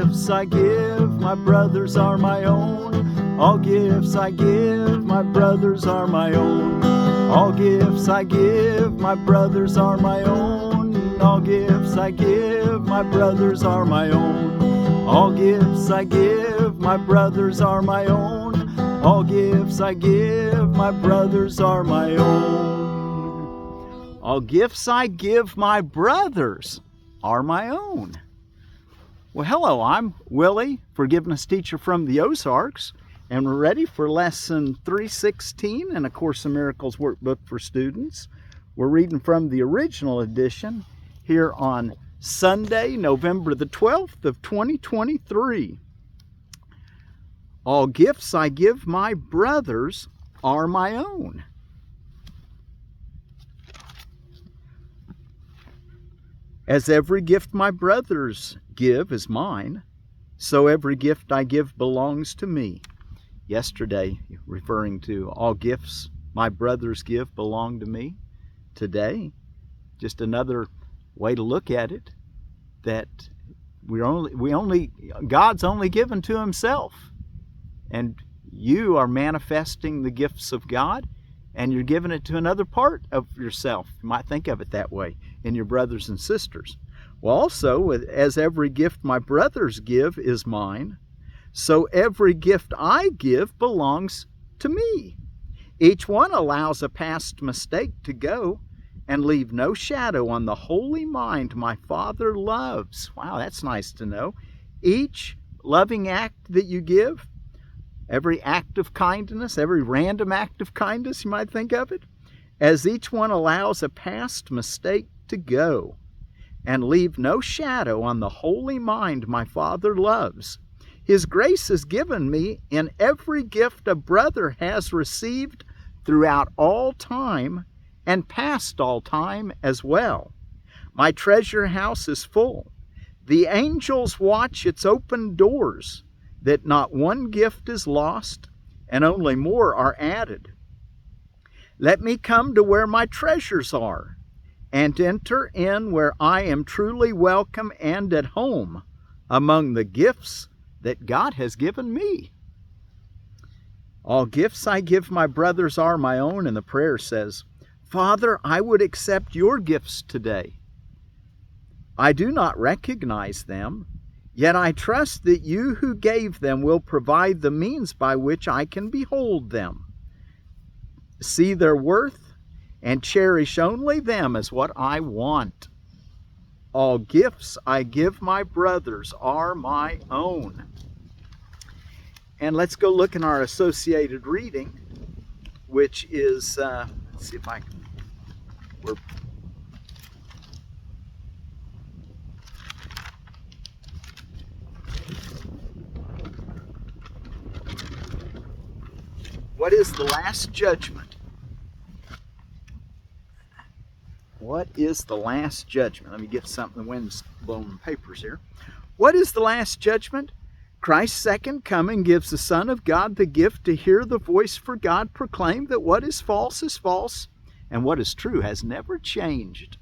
gifts I give, my brothers are my own. All gifts I give, my brothers are my own. All gifts I give, my brothers are my own. All gifts I give, my brothers are my own. All gifts I give, my brothers are my own. All gifts I give, my brothers are my own. All gifts I give, my brothers are my own. Well, hello, I'm Willie, forgiveness teacher from the Ozarks, and we're ready for lesson 316 in A Course in Miracles workbook for students. We're reading from the original edition here on Sunday, November the 12th of 2023. All gifts I give my brothers are my own. As every gift my brothers give is mine, so every gift I give belongs to me. Yesterday, referring to all gifts my brothers give belong to me. Today, just another way to look at it, that God's only given to himself. And you are manifesting the gifts of God, and you're giving it to another part of yourself. You might think of it that way, in your brothers and sisters. Well, also, as every gift my brothers give is mine, so every gift I give belongs to me. Each one allows a past mistake to go and leave no shadow on the holy mind my Father loves. Wow, that's nice to know. Each loving act that you give, every act of kindness, every random act of kindness, you might think of it, as each one allows a past mistake to go and leave no shadow on the holy mind my Father loves. His grace is given me in every gift a brother has received throughout all time and past all time as well. My treasure house is full. The angels watch its open doors, that not one gift is lost, and only more are added. Let me come to where my treasures are, and enter in where I am truly welcome and at home among the gifts that God has given me. All gifts I give my brothers are my own, and the prayer says, Father, I would accept your gifts today. I do not recognize them, yet I trust that you who gave them will provide the means by which I can behold them, see their worth, and cherish only them as what I want. All gifts I give my brothers are my own. And let's go look in our associated reading, which is, let's see if I can, what is the last judgment? What is the last judgment? Let me get something. The wind's blowing the papers here. What is the last judgment? Christ's second coming gives the Son of God the gift to hear the voice for God proclaim that what is false, and what is true has never changed.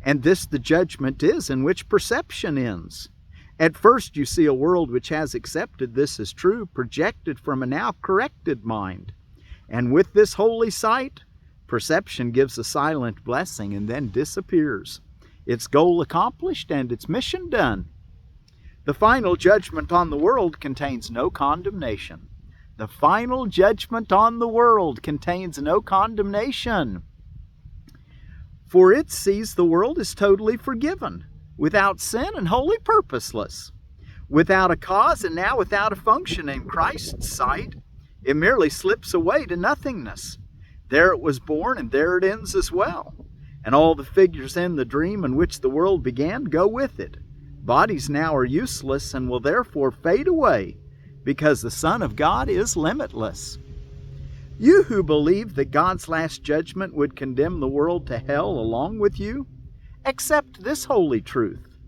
And this the judgment is in which perception ends. At first you see a world which has accepted this as true, projected from a now corrected mind. And with this holy sight, perception gives a silent blessing and then disappears. Its goal accomplished and its mission done. The final judgment on the world contains no condemnation. The final judgment on the world contains no condemnation. For it sees the world as totally forgiven, without sin and wholly purposeless, without a cause and now without a function in Christ's sight. It merely slips away to nothingness. There it was born, and there it ends as well. And all the figures in the dream in which the world began go with it. Bodies now are useless and will therefore fade away, because the Son of God is limitless. You who believe that God's last judgment would condemn the world to hell along with you, accept this holy truth.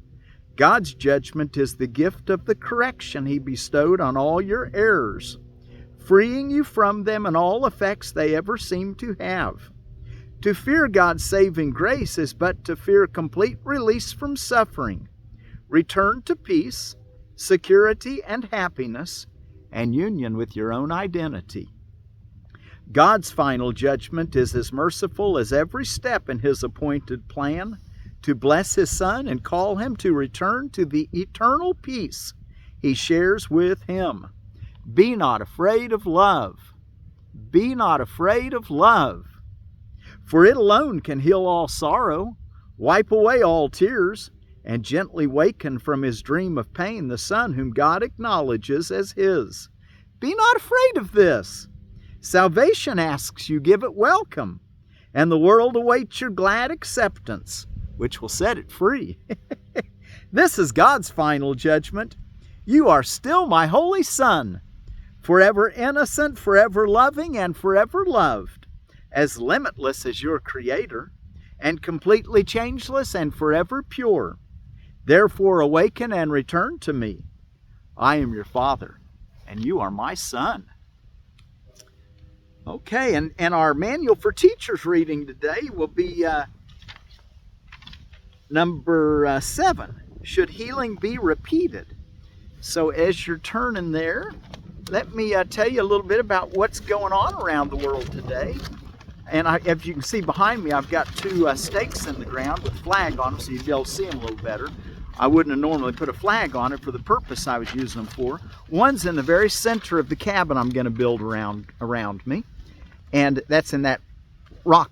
God's judgment is the gift of the correction He bestowed on all your errors, freeing you from them and all effects they ever seem to have. To fear God's saving grace is but to fear complete release from suffering, return to peace, security, and happiness, and union with your own identity. God's final judgment is as merciful as every step in His appointed plan to bless His Son and call him to return to the eternal peace He shares with Him. Be not afraid of love. Be not afraid of love, for it alone can heal all sorrow, wipe away all tears, and gently waken from his dream of pain the son whom God acknowledges as His. Be not afraid of this. Salvation asks you give it welcome, and the world awaits your glad acceptance, which will set it free. This is God's final judgment. You are still my holy son, forever innocent, forever loving, and forever loved, as limitless as your Creator, and completely changeless and forever pure. Therefore awaken and return to me. I am your Father, and you are my son. Okay, and our manual for teachers reading today will be number 7. Should healing be repeated? So as you're turning there, let me tell you a little bit about what's going on around the world today. And if you can see behind me, I've got 2 stakes in the ground with a flag on them, so you'll be able to see them a little better. I wouldn't have normally put a flag on it for the purpose I was using them for. One's in the very center of the cabin I'm going to build around me. And that's in that rock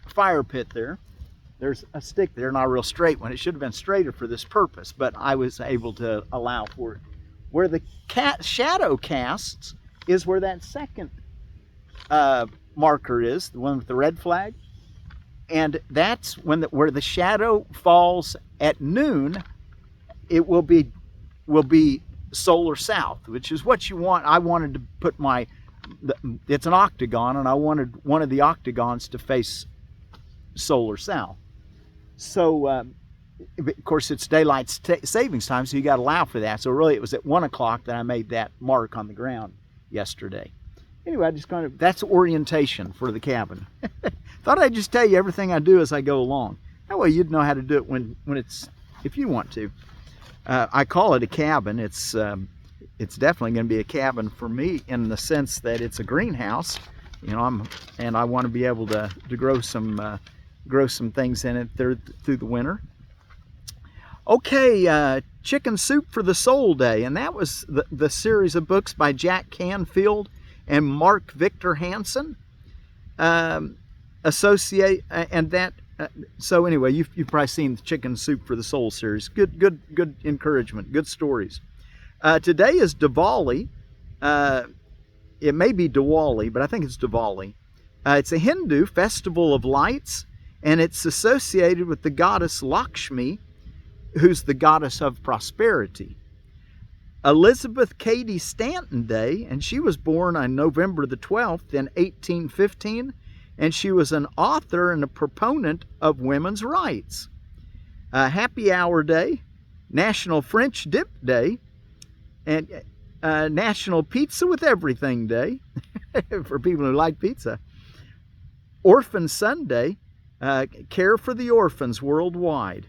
fire pit there. There's a stick there, not a real straight one. It should have been straighter for this purpose, but I was able to allow for it. Where the shadow casts is where that second marker is, the one with the red flag. And that's where the shadow falls at noon. It will be solar south, which is what you want. I wanted to put it's an octagon, and I wanted one of the octagons to face solar south. So, of course, it's daylight savings time, so you got to allow for that. So really, it was at 1 o'clock that I made that mark on the ground yesterday. Anyway, I just that's orientation for the cabin. Thought I'd just tell you everything I do as I go along. That way you'd know how to do it when if you want to. I call it a cabin. It's definitely going to be a cabin for me in the sense that it's a greenhouse. You know, and I want to be able to grow some things in it through the winter. Okay, Chicken Soup for the Soul Day, and that was the series of books by Jack Canfield and Mark Victor Hansen. So anyway, you've probably seen the Chicken Soup for the Soul series. Good encouragement, good stories. Today is Diwali. It may be Diwali, but I think it's Diwali. It's a Hindu festival of lights, and it's associated with the goddess Lakshmi, who's the goddess of prosperity. Elizabeth Cady Stanton Day, and she was born on November the 12th in 1815, and she was an author and a proponent of women's rights. Happy Hour Day, National French Dip Day, and National Pizza with Everything Day for people who like pizza. Orphan Sunday, Care for the Orphans worldwide.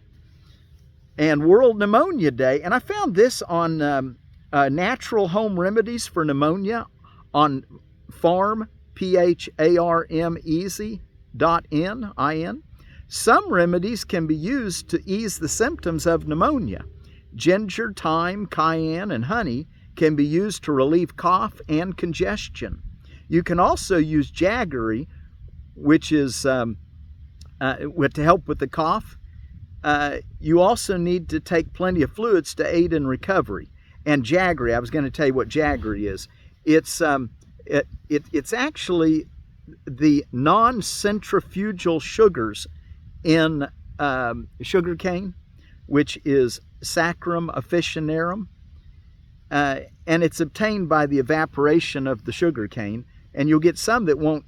And World Pneumonia Day, and I found this on Natural Home Remedies for Pneumonia on PharmEasy.in. Some remedies can be used to ease the symptoms of pneumonia. Ginger, thyme, cayenne, and honey can be used to relieve cough and congestion. You can also use jaggery, which is to help with the cough. You also need to take plenty of fluids to aid in recovery. And jaggery, I was going to tell you what jaggery is. It's actually the non-centrifugal sugars in sugar cane, which is Saccharum officinarum, and it's obtained by the evaporation of the sugar cane. And you'll get some that won't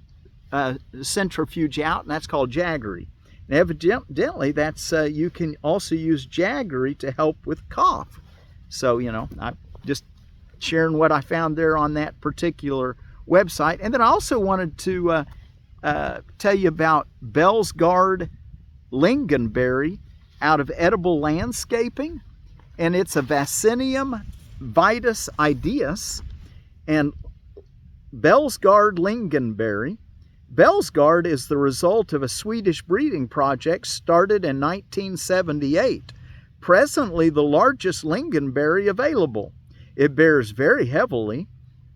centrifuge out, and that's called jaggery. And evidently, that's you can also use jaggery to help with cough. So, you know, I'm just sharing what I found there on that particular website. And then I also wanted to tell you about Balsgard Lingonberry out of Edible Landscaping. and it's a Vaccinium vitus ideus and Balsgard Lingonberry. Balsgard is the result of a Swedish breeding project started in 1978. Presently the largest lingonberry available. It bears very heavily.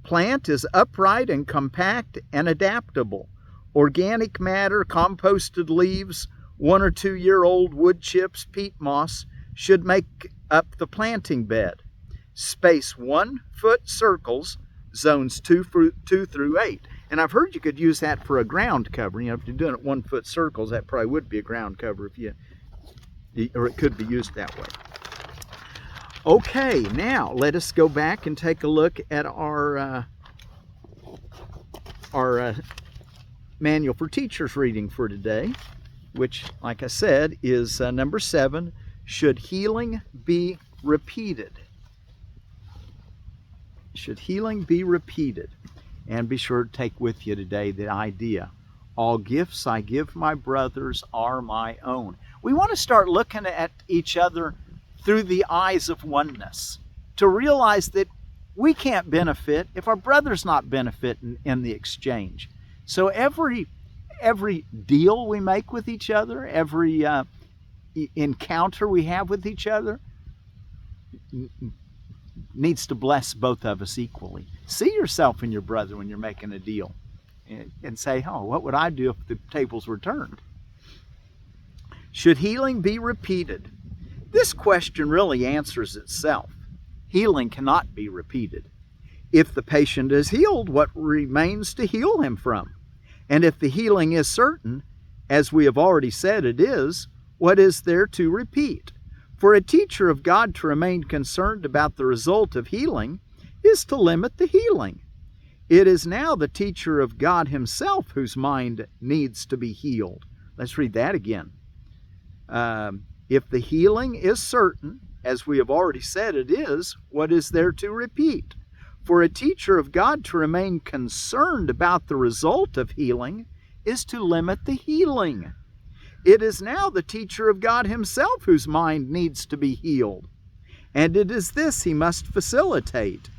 Plant is upright and compact and adaptable. Organic matter, composted leaves, 1 or 2 year old wood chips, peat moss should make up the planting bed. Space 1 foot circles, zones 2 through 8. And I've heard you could use that for a ground cover. You know, if you're doing it 1 foot circles, that probably would be a ground cover or it could be used that way. Okay, now let us go back and take a look at our manual for teachers reading for today, which, like I said, is number 7. Should healing be repeated? Should healing be repeated? And be sure to take with you today the idea, all gifts I give my brothers are my own. We want to start looking at each other through the eyes of oneness, to realize that we can't benefit if our brother's not benefiting in the exchange. So every deal we make with each other, every encounter we have with each other needs to bless both of us equally. See yourself in your brother when you're making a deal and say, oh, what would I do if the tables were turned? Should healing be repeated? This question really answers itself. Healing cannot be repeated. If the patient is healed, what remains to heal him from? And if the healing is certain, as we have already said it is, what is there to repeat? For a teacher of God to remain concerned about the result of healing is to limit the healing. It is now the teacher of God himself whose mind needs to be healed. Let's read that again. If the healing is certain, as we have already said it is, what is there to repeat? For a teacher of God to remain concerned about the result of healing is to limit the healing. It is now the teacher of God himself whose mind needs to be healed, and it is this he must facilitate.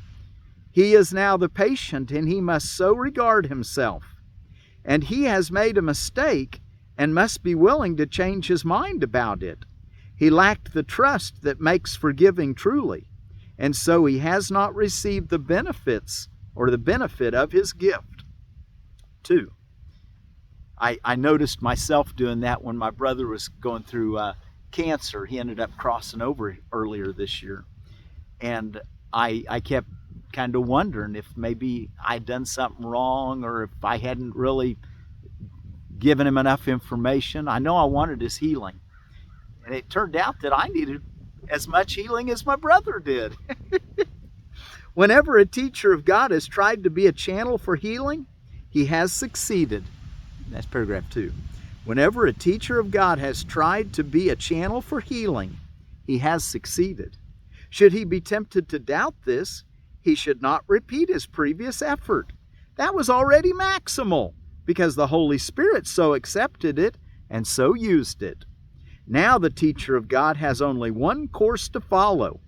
He is now the patient, and he must so regard himself. And he has made a mistake and must be willing to change his mind about it. He lacked the trust that makes forgiving truly, and so he has not received the benefits or the benefit of his gift. 2. I noticed myself doing that when my brother was going through cancer. He ended up crossing over earlier this year. And I kept kind of wondering if maybe I'd done something wrong or if I hadn't really given him enough information. I know I wanted his healing. And it turned out that I needed as much healing as my brother did. Whenever a teacher of God has tried to be a channel for healing, he has succeeded. That's paragraph 2. Whenever a teacher of God has tried to be a channel for healing, he has succeeded. Should he be tempted to doubt this, he should not repeat his previous effort. That was already maximal, because the Holy Spirit so accepted it and so used it. Now the teacher of God has only one course to follow.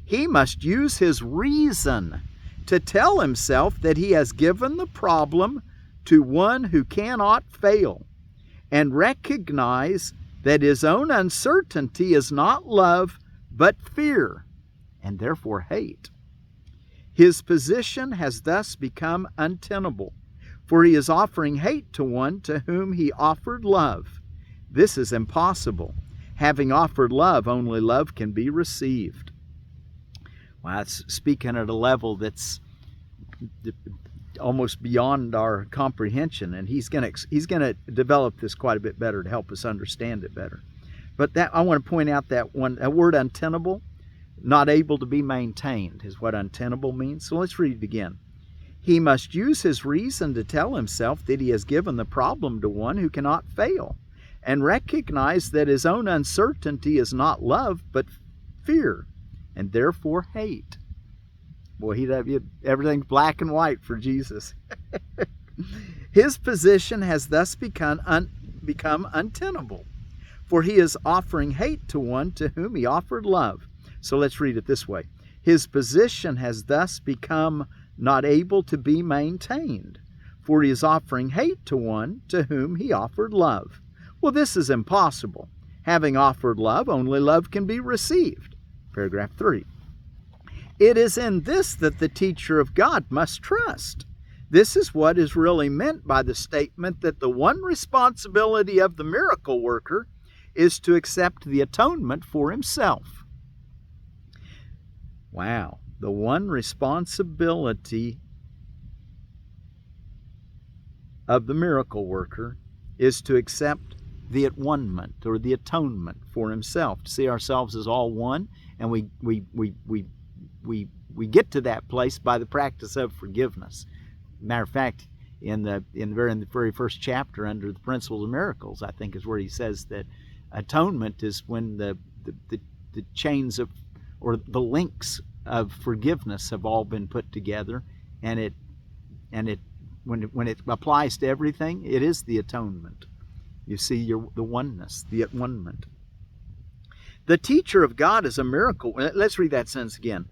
He must use his reason to tell himself that he has given the problem to one who cannot fail, and recognize that his own uncertainty is not love, but fear, and therefore hate. His position has thus become untenable, for he is offering hate to one to whom he offered love. This is impossible. Having offered love, only love can be received. Well, that's speaking at a level that's almost beyond our comprehension, and he's going to develop this quite a bit better to help us understand it better. But that I want to point out that word untenable, not able to be maintained, is what untenable means. So let's read it again. He must use his reason to tell himself that he has given the problem to one who cannot fail, and recognize that his own uncertainty is not love, but fear, and therefore hate. Boy, everything's black and white for Jesus. His position has thus become untenable, for he is offering hate to one to whom he offered love. So let's read it this way. His position has thus become not able to be maintained, for he is offering hate to one to whom he offered love. Well, this is impossible. Having offered love, only love can be received. Paragraph 3. It is in this that the teacher of God must trust. This is what is really meant by the statement that the one responsibility of the miracle worker is to accept the atonement for himself. Wow. The one responsibility of the miracle worker is to accept the at-one-ment or the atonement for himself, to see ourselves as all one, and we get to that place by the practice of forgiveness. Matter of fact, in the very first chapter under the principles of miracles, I think is where he says that atonement is when the chains of, or the links of forgiveness have all been put together, and when it applies to everything, it is the atonement. You see the oneness, the at-one-ment. The teacher of God is a miracle. Let's read that sentence again.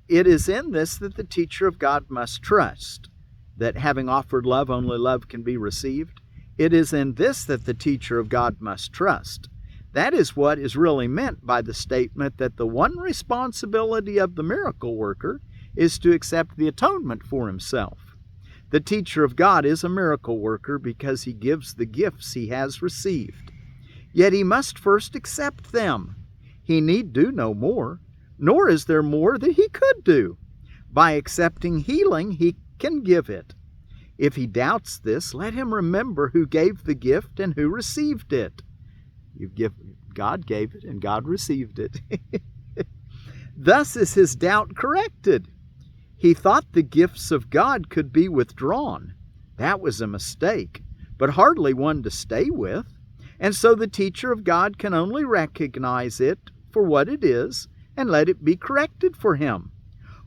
It is in this that the teacher of God must trust, that having offered love, only love can be received. It is in this that the teacher of God must trust. That is what is really meant by the statement that the one responsibility of the miracle worker is to accept the atonement for himself. The teacher of God is a miracle worker because he gives the gifts he has received. Yet he must first accept them. He need do no more, nor is there more that he could do. By accepting healing, he can give it. If he doubts this, let him remember who gave the gift and who received it. God gave it and God received it. Thus is his doubt corrected. He thought the gifts of God could be withdrawn. That was a mistake, but hardly one to stay with. And so the teacher of God can only recognize it for what it is and let it be corrected for him.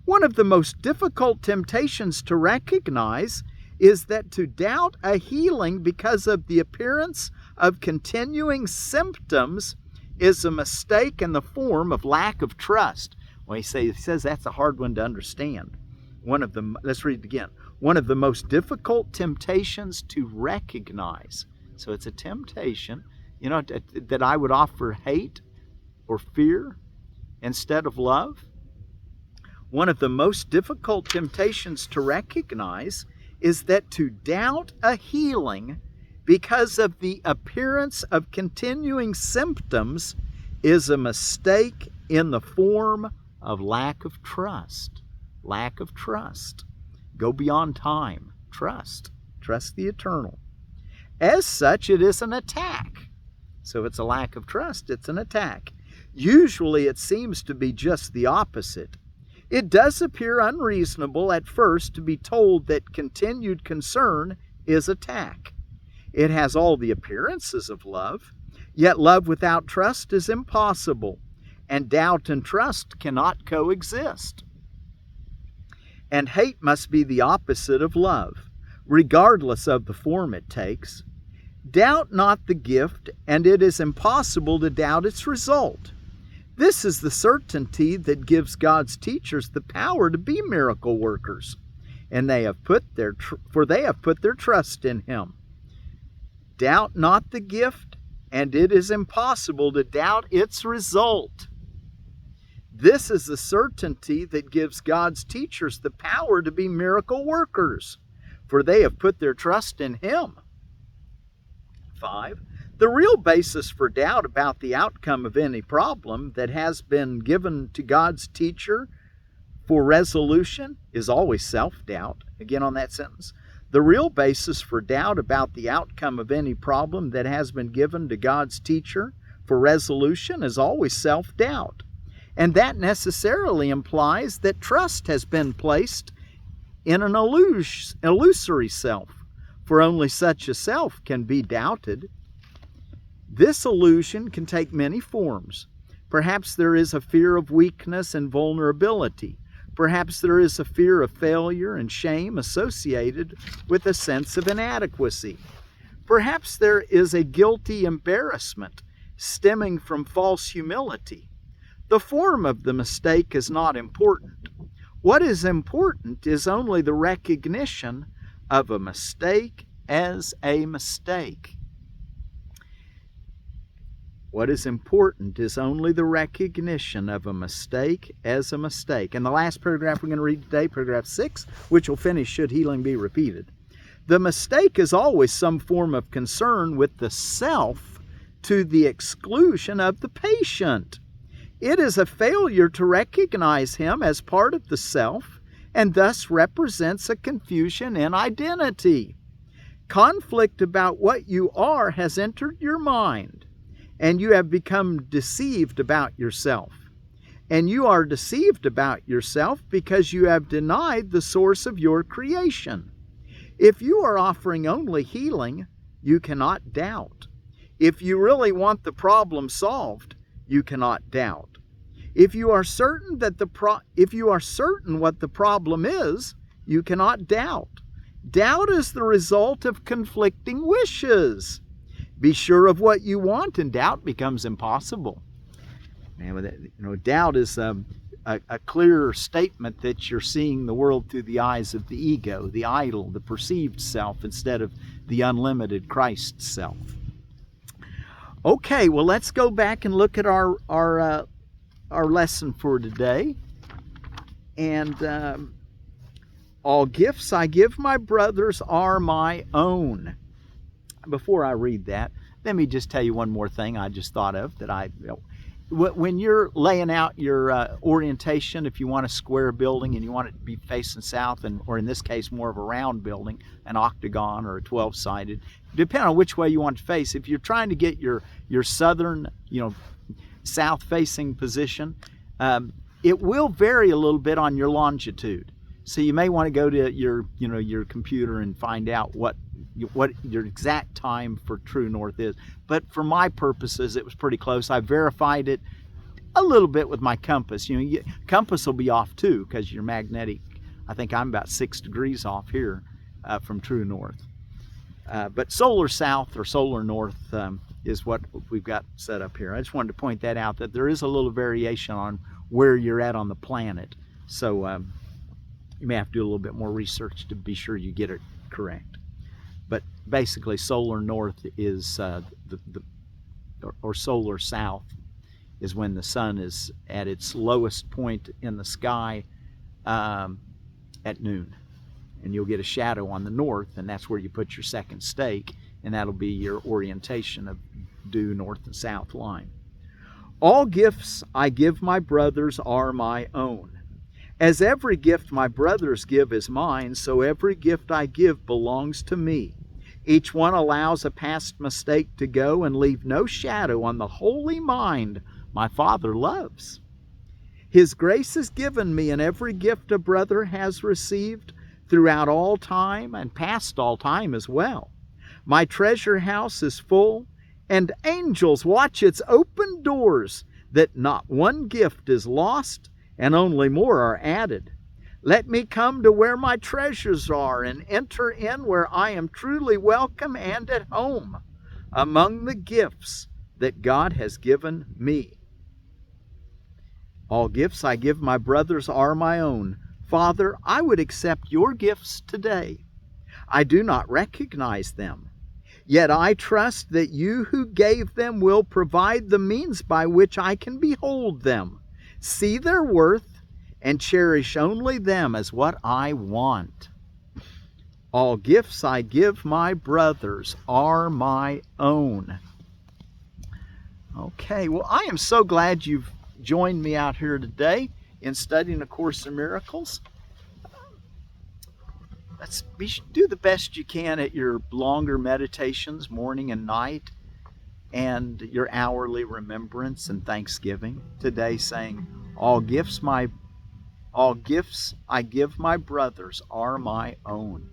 One of the most difficult temptations to recognize is that to doubt a healing because of the appearance of continuing symptoms is a mistake in the form of lack of trust. Well, he says that's a hard one to understand. Let's read it again. One of the most difficult temptations to recognize. So it's a temptation, that I would offer hate or fear instead of love. One of the most difficult temptations to recognize is that to doubt a healing because of the appearance of continuing symptoms is a mistake in the form of lack of trust. Lack of trust. Go beyond time. Trust. Trust the eternal. As such, it is an attack. So if it's a lack of trust, it's an attack. Usually it seems to be just the opposite. It does appear unreasonable at first to be told that continued concern is attack. It has all the appearances of love, yet love without trust is impossible, and doubt and trust cannot coexist. And hate must be the opposite of love, regardless of the form it takes. Doubt not the gift, and it is impossible to doubt its result. This is the certainty that gives God's teachers the power to be miracle workers, and they have put their trust in Him. Doubt not the gift, and it is impossible to doubt its result. This is the certainty that gives God's teachers the power to be miracle workers, for they have put their trust in Him. 5. The real basis for doubt about the outcome of any problem that has been given to God's teacher for resolution is always self-doubt. Again on that sentence. The real basis for doubt about the outcome of any problem that has been given to God's teacher for resolution is always self-doubt. And that necessarily implies that trust has been placed in an illusory self, for only such a self can be doubted. This illusion can take many forms. Perhaps there is a fear of weakness and vulnerability. Perhaps there is a fear of failure and shame associated with a sense of inadequacy. Perhaps there is a guilty embarrassment stemming from false humility. The form of the mistake is not important. What is important is only the recognition of a mistake as a mistake. What is important is only the recognition of a mistake as a mistake. And the last paragraph we're going to read today, paragraph 6, which will finish should healing be repeated. The mistake is always some form of concern with the self to the exclusion of the patient. It is a failure to recognize him as part of the self and thus represents a confusion in identity. Conflict about what you are has entered your mind, and you have become deceived about yourself. And you are deceived about yourself because you have denied the source of your creation. If you are offering only healing, you cannot doubt. If you really want the problem solved, you cannot doubt. If you are certain what the problem is, you cannot doubt. Doubt is the result of conflicting wishes. Be sure of what you want, and doubt becomes impossible. Doubt is a clear statement that you're seeing the world through the eyes of the ego, the idol, the perceived self, instead of the unlimited Christ self. Okay, well, let's go back and look at our lesson for today. And all gifts I give my brothers are my own. Before I read that, let me just tell you one more thing I just thought of that when you're laying out your orientation, if you want a square building and you want it to be facing south, or in this case more of a round building, an octagon or a 12-sided, depending on which way you want to face. If you're trying to get your southern, south-facing position, it will vary a little bit on your longitude. So you may want to go to your computer and find out what your exact time for true north is. But for my purposes, it was pretty close. I verified it a little bit with my compass. Compass will be off too because you're magnetic. I think I'm about 6 degrees off here from true north. But solar south or solar north is what we've got set up here. I just wanted to point that out, that there is a little variation on where you're at on the planet. So you may have to do a little bit more research to be sure you get it correct. But basically, solar north is or solar south is when the sun is at its lowest point in the sky at noon. And you'll get a shadow on the north, and that's where you put your second stake, and that'll be your orientation of due north and south line. All gifts I give my brothers are my own. As every gift my brothers give is mine, so every gift I give belongs to me. Each one allows a past mistake to go and leave no shadow on the holy mind my Father loves. His grace is given me in every gift a brother has received throughout all time and past all time as well. My treasure house is full, and angels watch its open doors, that not one gift is lost and only more are added. Let me come to where my treasures are and enter in where I am truly welcome and at home among the gifts that God has given me. All gifts I give my brothers are my own. Father, I would accept your gifts today. I do not recognize them. Yet I trust that you who gave them will provide the means by which I can behold them, see their worth, and cherish only them as what I want. All gifts I give my brothers are my own. Okay, well, I am so glad you've joined me out here today in studying A Course in Miracles. Do the best you can at your longer meditations, morning and night, and your hourly remembrance and thanksgiving. Today saying, all gifts I give my brothers are my own.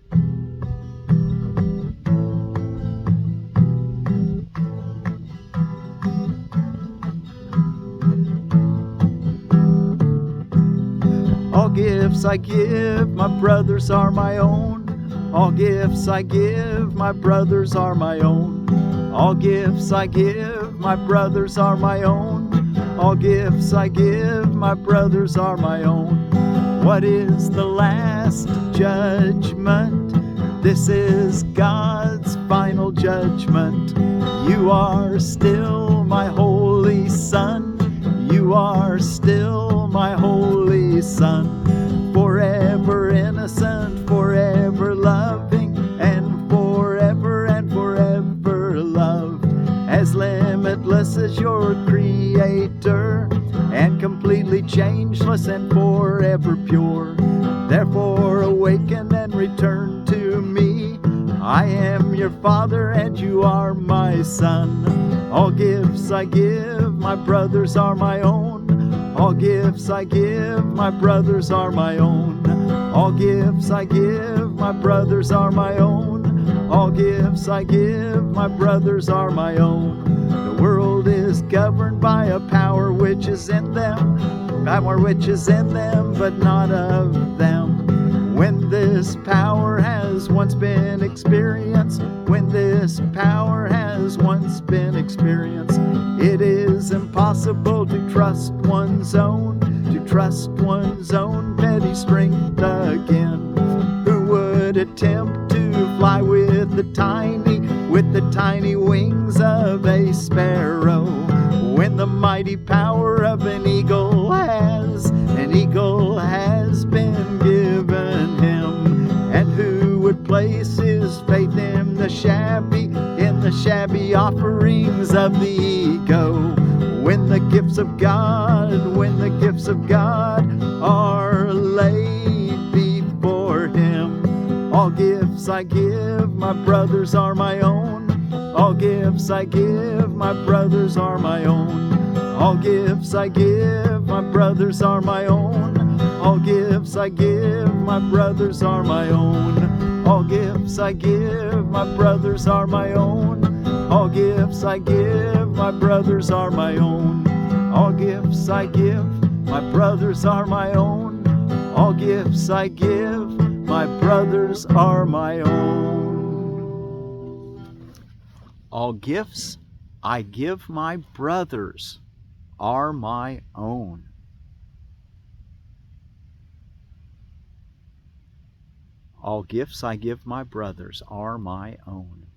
All gifts I give my brothers are my own. All gifts I give my brothers are my own. All gifts I give my brothers are my own. All gifts I give, my brothers, are my own. What is the last judgment? This is God's final judgment. You are still my holy son. You are still my holy son. Forever innocent, forever loving, and forever loved. As limitless as your creator, and completely changeless and forever pure. Therefore awaken and return to me. I am your father and you are my son. All gifts I give, my brothers, are my own. All gifts I give, my brothers, are my own. All gifts I give, my brothers, are my own. All gifts I give, my brothers, are my own. The world is governed by a power which is in them, but not of them. When this power has once been experienced, it is impossible to trust one's own petty strength again. Who would attempt to fly with the tiny wings of a sparrow, when the mighty power of an eagle has been given him? And who would place his faith in the shabby offerings of the ego, when the gifts of God are laid before him? All gifts I give, my brothers, are my own. All gifts I give, my brothers, are my own. All gifts I give, my brothers, are my own. All gifts I give, my brothers, are my own. All gifts I give, my brothers, are my own. All gifts I give, my brothers, are my own. All gifts I give, my brothers, are my own. All gifts I give, my brothers, are my own. All gifts I give, my brothers, are my own. All gifts I give, my brothers, are my own.